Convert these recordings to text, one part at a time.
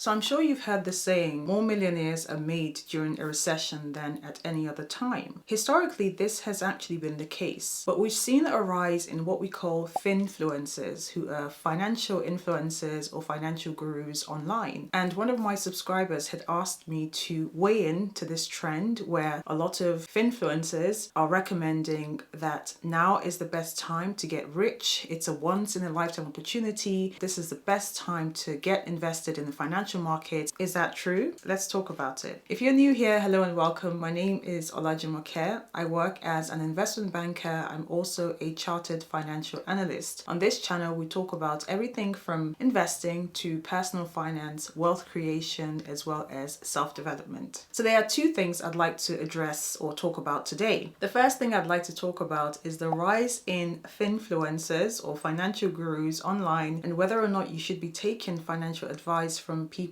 So I'm sure you've heard the saying, more millionaires are made during a recession than at any other time. Historically, this has actually been the case, but we've seen a rise in what we call Finfluencers, who are financial influencers or financial gurus online. And one of my subscribers had asked me to weigh in to this trend where a lot of Finfluencers are recommending that now is the best time to get rich. It's a once in a lifetime opportunity. This is the best time to get invested in the financial market. Is that true? Let's talk about it. If you're new here, hello and welcome. My name is Olajumoke. I work as an investment banker. I'm also a chartered financial analyst. On this channel, we talk about everything from investing to personal finance, wealth creation, as well as self-development. So there are two things I'd like to address or talk about today. The first thing I'd like to talk about is the rise in Finfluencers or financial gurus online and whether or not you should be taking financial advice from people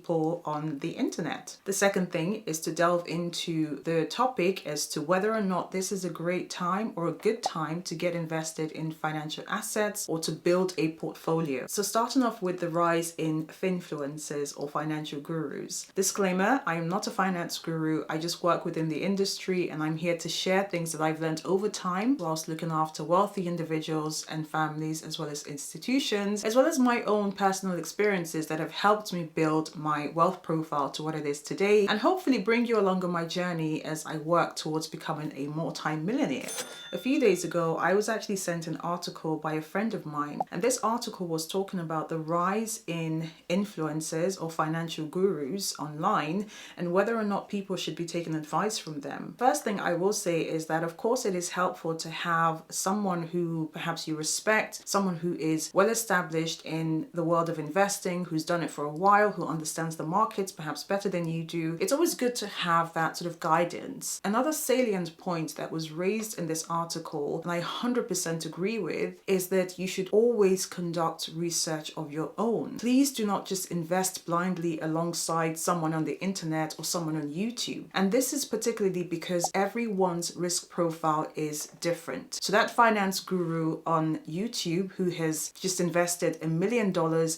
on the internet. The second thing is to delve into the topic as to whether or not this is a great time or a good time to get invested in financial assets or to build a portfolio. So starting off with the rise in Finfluencers or financial gurus. Disclaimer, I am not a finance guru. I just work within the industry and I'm here to share things that I've learned over time whilst looking after wealthy individuals and families as well as institutions, as well as my own personal experiences that have helped me build my wealth profile to what it is today and hopefully bring you along on my journey as I work towards becoming a multi-millionaire. A few days ago, I was actually sent an article by a friend of mine, and this article was talking about the rise in influencers or financial gurus online and whether or not people should be taking advice from them. First thing I will say is that of course it is helpful to have someone who perhaps you respect, someone who is well established in the world of investing, who's done it for a while, who understands the markets perhaps better than you do. It's always good to have that sort of guidance. Another salient point that was raised in this article, and I 100% agree with, is that you should always conduct research of your own. Please do not just invest blindly alongside someone on the internet or someone on YouTube. And this is particularly because everyone's risk profile is different. So that finance guru on YouTube who has just invested $1 million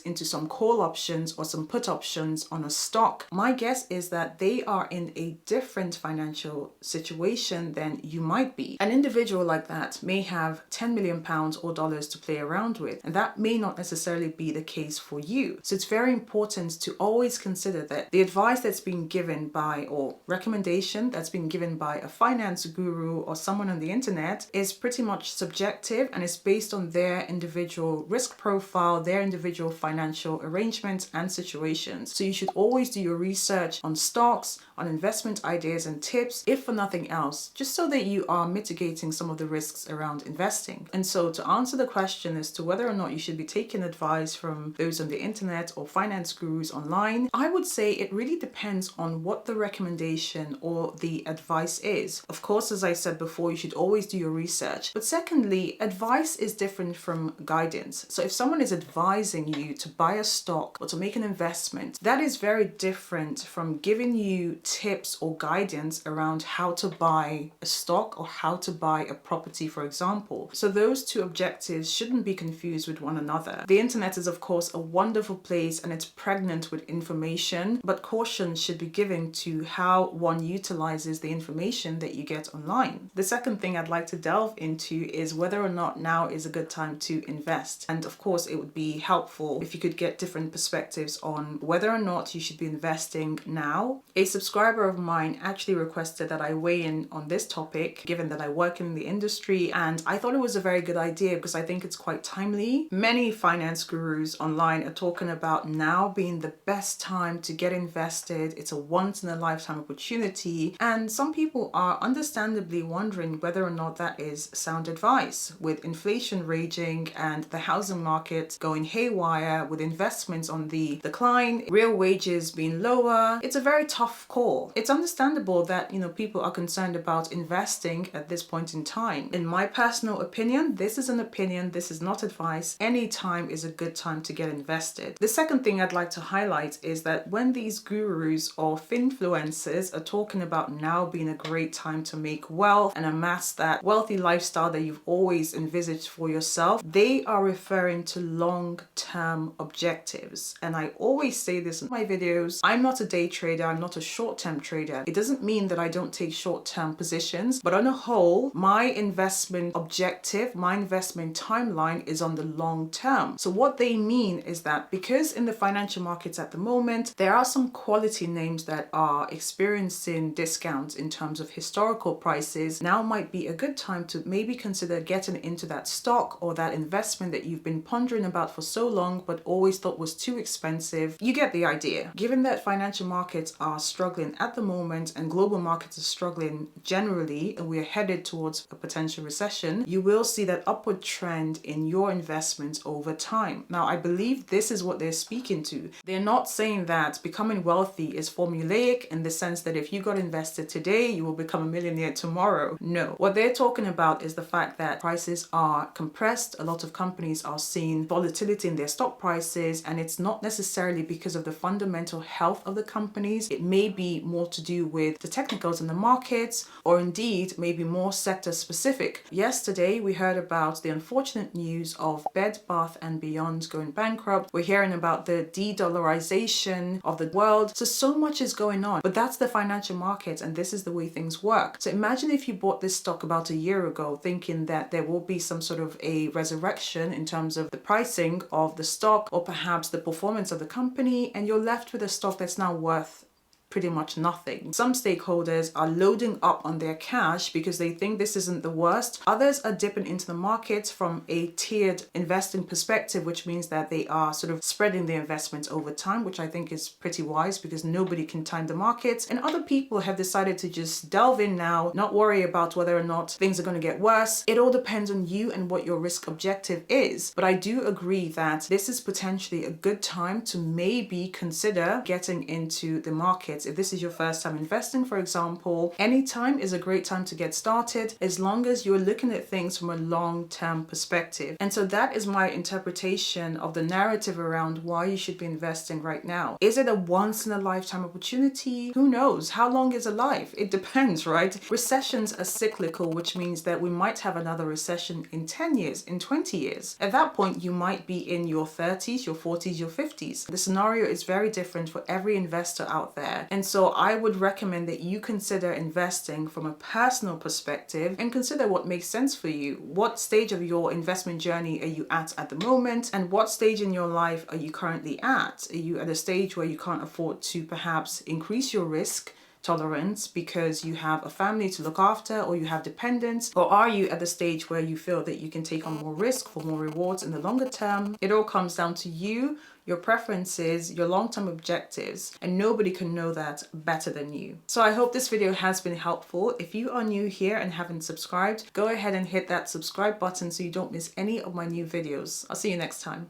into some call options or some put options on a stock, my guess is that they are in a different financial situation than you might be. An individual like that may have £10 million or dollars to play around with, and that may not necessarily be the case for you. So it's very important to always consider that the advice that's being given by or recommendation that's been given by a finance guru or someone on the internet is pretty much subjective and is based on their individual risk profile, their individual financial arrangements and situations. So you should always do your research on stocks, on investment ideas and tips, if for nothing else, just so that you are mitigating some of the risks around investing. And so to answer the question as to whether or not you should be taking advice from those on the internet or finance gurus online, I would say it really depends on what the recommendation or the advice is. Of course, as I said before, you should always do your research. But secondly, advice is different from guidance. So if someone is advising you to buy a stock or to make an investment, that is very different from giving you tips or guidance around how to buy a stock or how to buy a property, for example. So those two objectives shouldn't be confused with one another. The internet is of course a wonderful place and it's pregnant with information, but caution should be given to how one utilizes the information that you get online. The second thing I'd like to delve into is whether or not now is a good time to invest. And of course, it would be helpful if you could get different perspectives on whether or not you should be investing now. A subscriber of mine actually requested that I weigh in on this topic, given that I work in the industry, and I thought it was a very good idea because I think it's quite timely. Many finance gurus online are talking about now being the best time to get invested. It's a once in a lifetime opportunity, and some people are understandably wondering whether or not that is sound advice. With inflation raging and the housing market going haywire, with investments on the decline, real wages being lower, it's a very tough call before. It's understandable that, people are concerned about investing at this point in time. In my personal opinion, this is an opinion, this is not advice. Any time is a good time to get invested. The second thing I'd like to highlight is that when these gurus or finfluencers are talking about now being a great time to make wealth and amass that wealthy lifestyle that you've always envisaged for yourself, they are referring to long-term objectives. And I always say this in my videos, I'm not a day trader, I'm not a short-term trader. It doesn't mean that I don't take short-term positions, but on a whole, my investment objective, my investment timeline is on the long term. So what they mean is that because in the financial markets at the moment, there are some quality names that are experiencing discounts in terms of historical prices, now might be a good time to maybe consider getting into that stock or that investment that you've been pondering about for so long but always thought was too expensive. You get the idea. Given that financial markets are struggling at the moment and global markets are struggling generally, and we're headed towards a potential recession, you will see that upward trend in your investments over time. Now, I believe this is what they're speaking to. They're not saying that becoming wealthy is formulaic in the sense that if you got invested today, you will become a millionaire tomorrow. No. What they're talking about is the fact that prices are compressed. A lot of companies are seeing volatility in their stock prices, and it's not necessarily because of the fundamental health of the companies. It may be more to do with the technicals in the markets, or indeed maybe more sector specific. Yesterday, we heard about the unfortunate news of Bed Bath & Beyond going bankrupt. We're hearing about the de-dollarization of the world. So much is going on, but that's the financial markets, and this is the way things work. So imagine if you bought this stock about a year ago thinking that there will be some sort of a resurrection in terms of the pricing of the stock or perhaps the performance of the company, and you're left with a stock that's now worth pretty much nothing. Some stakeholders are loading up on their cash because they think this isn't the worst. Others are dipping into the markets from a tiered investing perspective, which means that they are sort of spreading their investments over time, which I think is pretty wise because nobody can time the markets. And other people have decided to just delve in now, not worry about whether or not things are going to get worse. It all depends on you and what your risk objective is. But I do agree that this is potentially a good time to maybe consider getting into the markets. If this is your first time investing, for example, any time is a great time to get started as long as you're looking at things from a long-term perspective. And so that is my interpretation of the narrative around why you should be investing right now. Is it a once-in-a-lifetime opportunity? Who knows? How long is a life? It depends, right? Recessions are cyclical, which means that we might have another recession in 10 years, in 20 years. At that point, you might be in your 30s, your 40s, your 50s. The scenario is very different for every investor out there. And so I would recommend that you consider investing from a personal perspective and consider what makes sense for you. What stage of your investment journey are you at the moment? And what stage in your life are you currently at? Are you at a stage where you can't afford to perhaps increase your risk tolerance because you have a family to look after or you have dependents? Or are you at the stage where you feel that you can take on more risk for more rewards in the longer term? It all comes down to you, your preferences, your long-term objectives, and nobody can know that better than you. So I hope this video has been helpful. If you are new here and haven't subscribed, go ahead and hit that subscribe button so you don't miss any of my new videos. I'll see you next time.